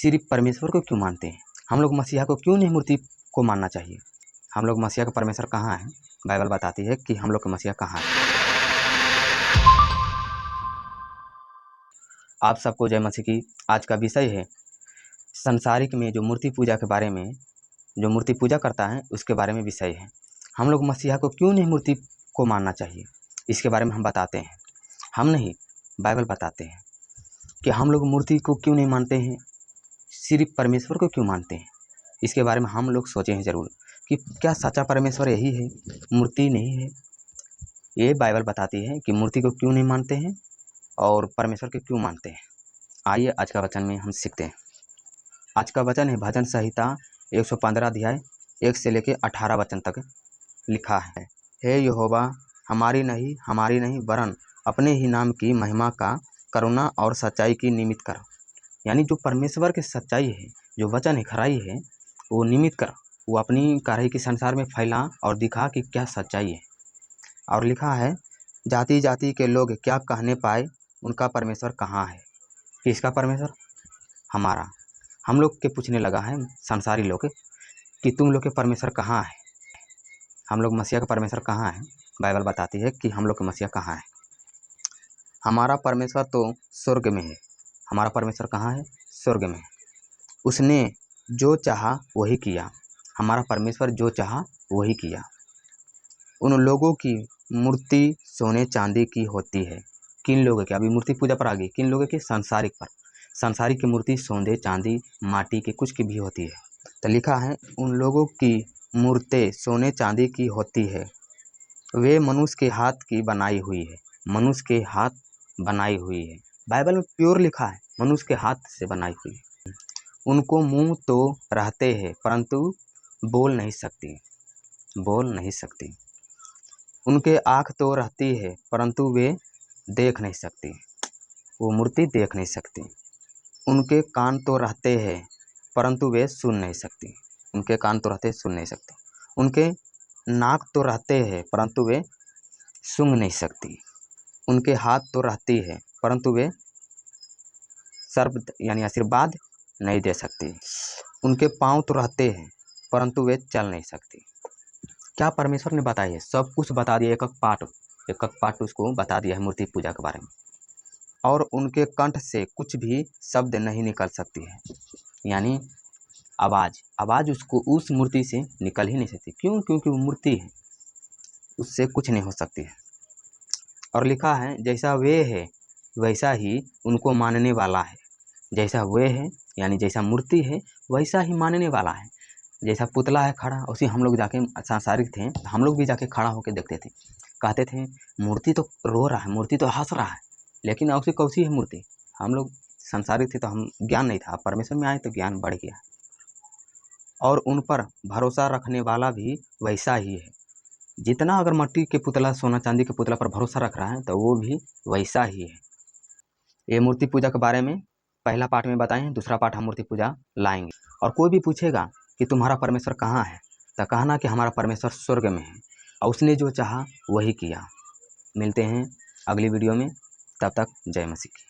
सिर्फ परमेश्वर को क्यों मानते हैं? हम लोग मसीहा को क्यों नहीं मूर्ति को मानना चाहिए? हम लोग मसीहा का परमेश्वर कहाँ है? बाइबल बताती है कि हम लोग का मसीहा कहाँ है। आप सबको जय मसीह की। आज का विषय है संसारिक में जो मूर्ति पूजा के बारे में, जो मूर्ति पूजा करता है उसके बारे में विषय है। हम लोग मसीहा को क्यों नहीं मूर्ति को मानना चाहिए, इसके बारे में हम बताते हैं। हम नहीं, बाइबल बताते हैं कि हम लोग मूर्ति को क्यों नहीं मानते हैं, सिर्फ परमेश्वर को क्यों मानते हैं। इसके बारे में हम लोग सोचे हैं ज़रूर कि क्या सच्चा परमेश्वर यही है, मूर्ति नहीं है। ये बाइबल बताती है कि मूर्ति को क्यों नहीं मानते हैं और परमेश्वर को क्यों मानते हैं। आइए आज का वचन में हम सीखते हैं। आज का वचन है भजन संहिता 115 अध्याय 1 से लेकर 18 वचन तक लिखा है। हे यहोवा, हमारी नहीं वरन अपने ही नाम की महिमा का करुणा और सच्चाई की निमित्त कर। यानी जो परमेश्वर की सच्चाई है, जो वचन है, खराई है, वो निमित्त कर, वो अपनी कार्य की संसार में फैला और दिखा कि क्या सच्चाई है। और लिखा है, जाति जाति के लोग क्या कहने पाए, उनका परमेश्वर कहाँ है। किसका परमेश्वर? हमारा। हम लोग के पूछने लगा है संसारी लोग कि तुम लोग के परमेश्वर कहाँ है। हम लोग मसीहा का परमेश्वर कहाँ है? बाइबल बताती है कि हम लोग का मसीहा कहाँ है। हमारा परमेश्वर तो स्वर्ग में है। हमारा परमेश्वर कहाँ है? स्वर्ग में है। उसने जो चाहा वही किया। हमारा परमेश्वर जो चाहा वही किया। उन लोगों की मूर्ति सोने चांदी की होती है। किन लोगों की? अभी मूर्ति पूजा पर आ गई। किन लोगों की? संसारिक पर। संसारिक की मूर्ति सोने चांदी माटी के कुछ की भी होती है। तो लिखा है, उन लोगों की मूर्तें सोने चांदी की होती है, वे मनुष्य के हाथ की बनाई हुई है। मनुष्य के हाथ बनाई हुई है। बाइबल में प्योर लिखा है, मनुष्य के हाथ से बनाई हुई है। उनको मुंह तो रहते हैं परंतु बोल नहीं सकती, बोल नहीं सकती। उनके आँख तो रहती है परंतु वे देख नहीं सकती, वो मूर्ति देख नहीं सकती। उनके कान तो रहते हैं परंतु वे सुन नहीं सकती। उनके कान तो रहते हैं, सुन नहीं सकते। उनके नाक तो रहते हैं परंतु वे सूंघ नहीं सकती। उनके हाथ तो रहती है परंतु वे सर्व यानी आशीर्वाद नहीं दे सकती। उनके पाँव तो रहते हैं परंतु वे चल नहीं सकती। क्या परमेश्वर ने बताया है? सब कुछ बता दिया, एक एक पाठ उसको बता दिया है मूर्ति पूजा के बारे में। और उनके कंठ से कुछ भी शब्द नहीं निकल सकती है, यानी आवाज़ उसको उस मूर्ति से निकल ही नहीं सकती। क्यों? क्योंकि वो मूर्ति है, उससे कुछ नहीं हो सकती है। और लिखा है, जैसा वे है वैसा ही उनको मानने वाला है। जैसा वे है यानी जैसा मूर्ति है वैसा ही मानने वाला है। जैसा पुतला है खड़ा, उसी हम लोग जाके सांसारिक थे, हम लोग भी जाके खड़ा होकर देखते थे, कहते थे मूर्ति तो रो रहा है, मूर्ति तो हंस रहा है, लेकिन उसकी कौसी है मूर्ति। हम लोग सांसारिक थे तो हम ज्ञान नहीं था, परमेश्वर में आए तो ज्ञान बढ़ गया। और उन पर भरोसा रखने वाला भी वैसा ही है। जितना अगर मिट्टी के पुतला, सोना चांदी के पुतला पर भरोसा रख रहा है तो वो भी वैसा ही है। ये मूर्ति पूजा के बारे में पहला पाठ में बताए हैं, दूसरा पाठ हम मूर्ति पूजा लाएंगे। और कोई भी पूछेगा कि तुम्हारा परमेश्वर कहाँ है, तो कहना कि हमारा परमेश्वर स्वर्ग में है और उसने जो चाहा वही किया। मिलते हैं अगली वीडियो में, तब तक जय मसीह की।